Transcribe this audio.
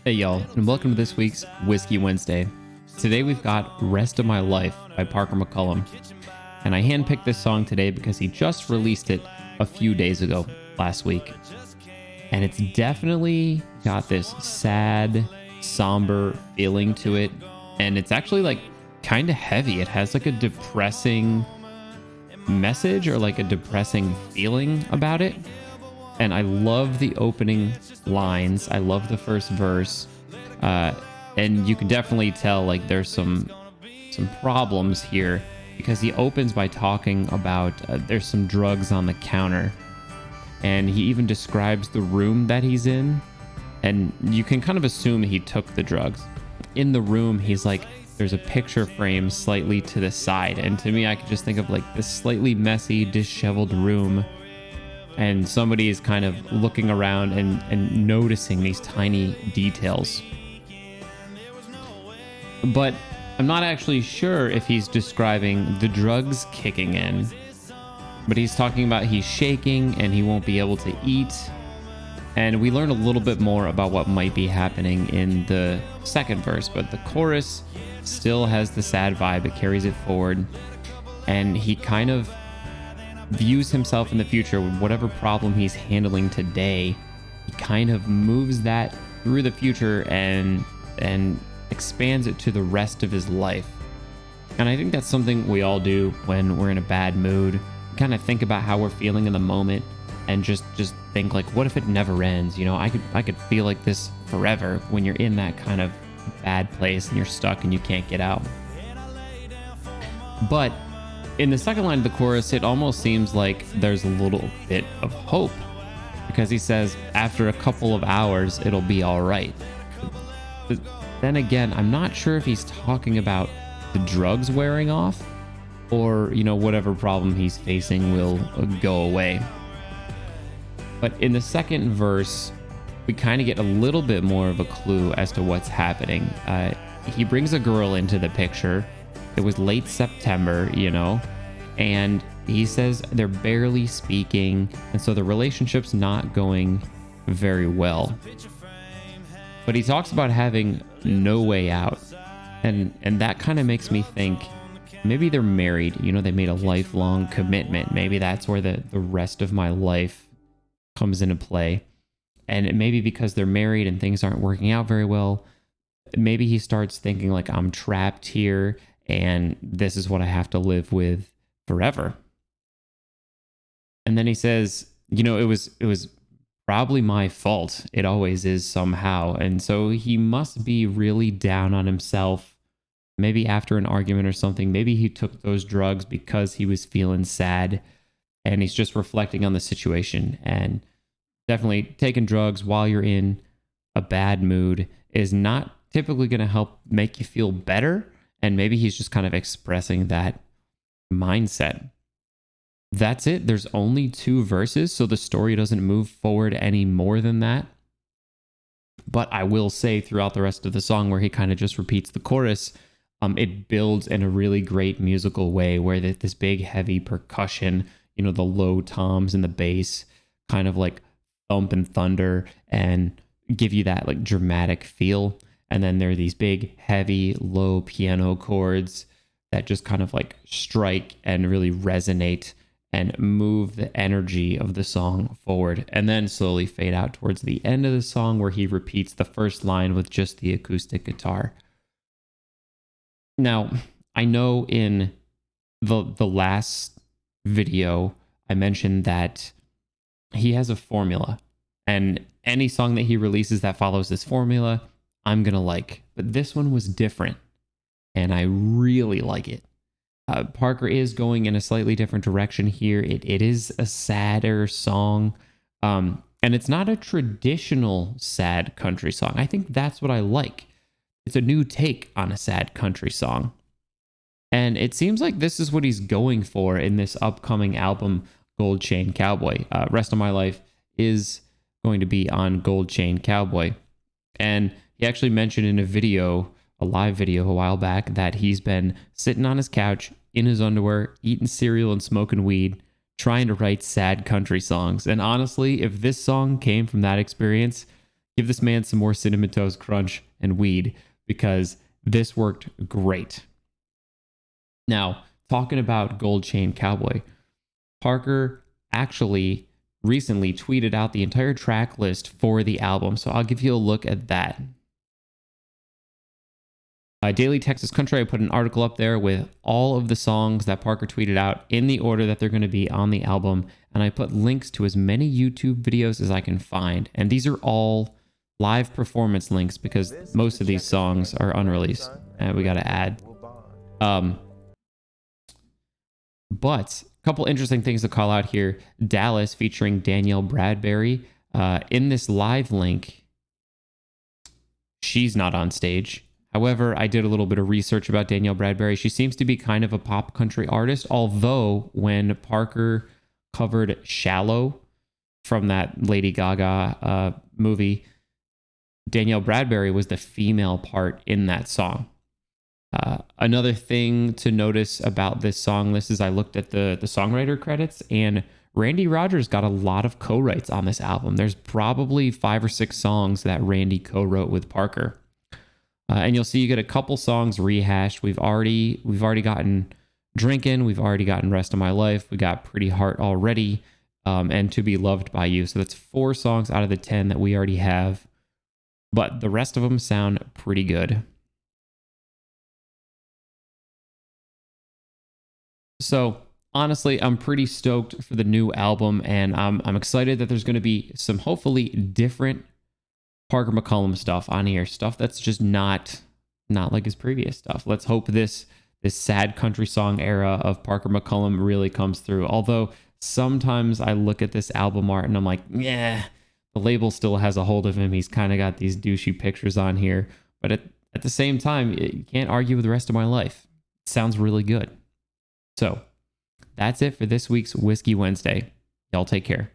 Hey y'all, and welcome to this week's Whiskey Wednesday. Today we've got Rest of My Life by Parker McCollum. And I handpicked this song today because he just released it a few days ago, last week. And it's definitely got this sad, somber feeling to it. And it's actually like kind of heavy. It has like a depressing message or like a depressing feeling about it. And I love the opening lines. I love the first verse. And you can definitely tell like there's some problems here because he opens by talking about there's some drugs on the counter. And he even describes the room that he's in. And you can kind of assume he took the drugs. In the room, he's like, there's a picture frame slightly to the side. And to me, I could just think of like this slightly messy, disheveled room. And somebody is kind of looking around and noticing these tiny details. But I'm not actually sure if he's describing the drugs kicking in. But he's talking about he's shaking and he won't be able to eat. And we learn a little bit more about what might be happening in the second verse. But the chorus still has the sad vibe. It carries it forward. And he kind of views himself in the future with whatever problem he's handling today. He kind of moves that through the future and expands it to the rest of his life. And I think that's something we all do when we're in a bad mood. We kind of think about how we're feeling in the moment and just think like, what if it never ends? You know, I could feel like this forever when you're in that kind of bad place and you're stuck and you can't get out. But in the second line of the chorus, it almost seems like there's a little bit of hope because he says, after a couple of hours, it'll be all right. But then again, I'm not sure if he's talking about the drugs wearing off or, you know, whatever problem he's facing will go away. But in the second verse, we kind of get a little bit more of a clue as to what's happening. He brings a girl into the picture. It was late September, you know, and he says they're barely speaking, and so the relationship's not going very well. But he talks about having no way out, and that kind of makes me think maybe they're married. You know, they made a lifelong commitment. Maybe that's where the rest of my life comes into play. And it may be because they're married and things aren't working out very well. Maybe he starts thinking like, I'm trapped here and this is what I have to live with forever. And then he says, you know, it was probably my fault. It always is somehow. And so he must be really down on himself. Maybe after an argument or something, maybe he took those drugs because he was feeling sad and he's just reflecting on the situation. And definitely taking drugs while you're in a bad mood is not typically going to help make you feel better. And maybe he's just kind of expressing that mindset. That's it. There's only 2 verses, so the story doesn't move forward any more than that. But I will say throughout the rest of the song where he kind of just repeats the chorus, it builds in a really great musical way where this big heavy percussion, you know, the low toms and the bass kind of like thump and thunder and give you that like dramatic feel. And then there are these big, heavy, low piano chords that just kind of like strike and really resonate and move the energy of the song forward, and then slowly fade out towards the end of the song where he repeats the first line with just the acoustic guitar. Now, I know in the last video, I mentioned that he has a formula, and any song that he releases that follows this formula, I'm going to like. But this one was different, and I really like it. Parker is going in a slightly different direction here. It is a sadder song, and it's not a traditional sad country song. I think that's what I like. It's a new take on a sad country song. And it seems like this is what he's going for in this upcoming album, Gold Chain Cowboy. Rest of My Life is going to be on Gold Chain Cowboy. And he actually mentioned in a live video a while back, that he's been sitting on his couch in his underwear, eating cereal and smoking weed, trying to write sad country songs. And honestly, if this song came from that experience, give this man some more Cinnamon Toast Crunch and weed, because this worked great. Now, talking about Gold Chain Cowboy, Parker actually recently tweeted out the entire track list for the album, so I'll give you a look at that. Daily Texas Country, I put an article up there with all of the songs that Parker tweeted out in the order that they're going to be on the album, and I put links to as many YouTube videos as I can find. And these are all live performance links because most of these songs are unreleased, and we got to add. But a couple interesting things to call out here. Dallas featuring Danielle Bradbury. In this live link, she's not on stage. However, I did a little bit of research about Danielle Bradbury. She seems to be kind of a pop country artist, although when Parker covered Shallow from that Lady Gaga movie, Danielle Bradbury was the female part in that song. Another thing to notice about this song list is I looked at the songwriter credits, and Randy Rogers got a lot of co-writes on this album. There's probably 5 or 6 songs that Randy co-wrote with Parker. And you'll see you get a couple songs rehashed. We've already gotten Drinkin', we've already gotten Rest of My Life, we got Pretty Heart already, and To Be Loved by You. So that's 4 songs out of the 10 that we already have, but the rest of them sound pretty good. So honestly, I'm pretty stoked for the new album, and I'm excited that there's going to be some hopefully different Parker McCollum stuff on here, stuff that's just not like his previous stuff. Let's hope this sad country song era of Parker McCollum really comes through. Although sometimes I look at this album art and I'm like, yeah, the label still has a hold of him. He's kind of got these douchey pictures on here, but at the same time, you can't argue with The Rest of My Life. It sounds really good. So that's it for this week's Whiskey Wednesday. Y'all take care.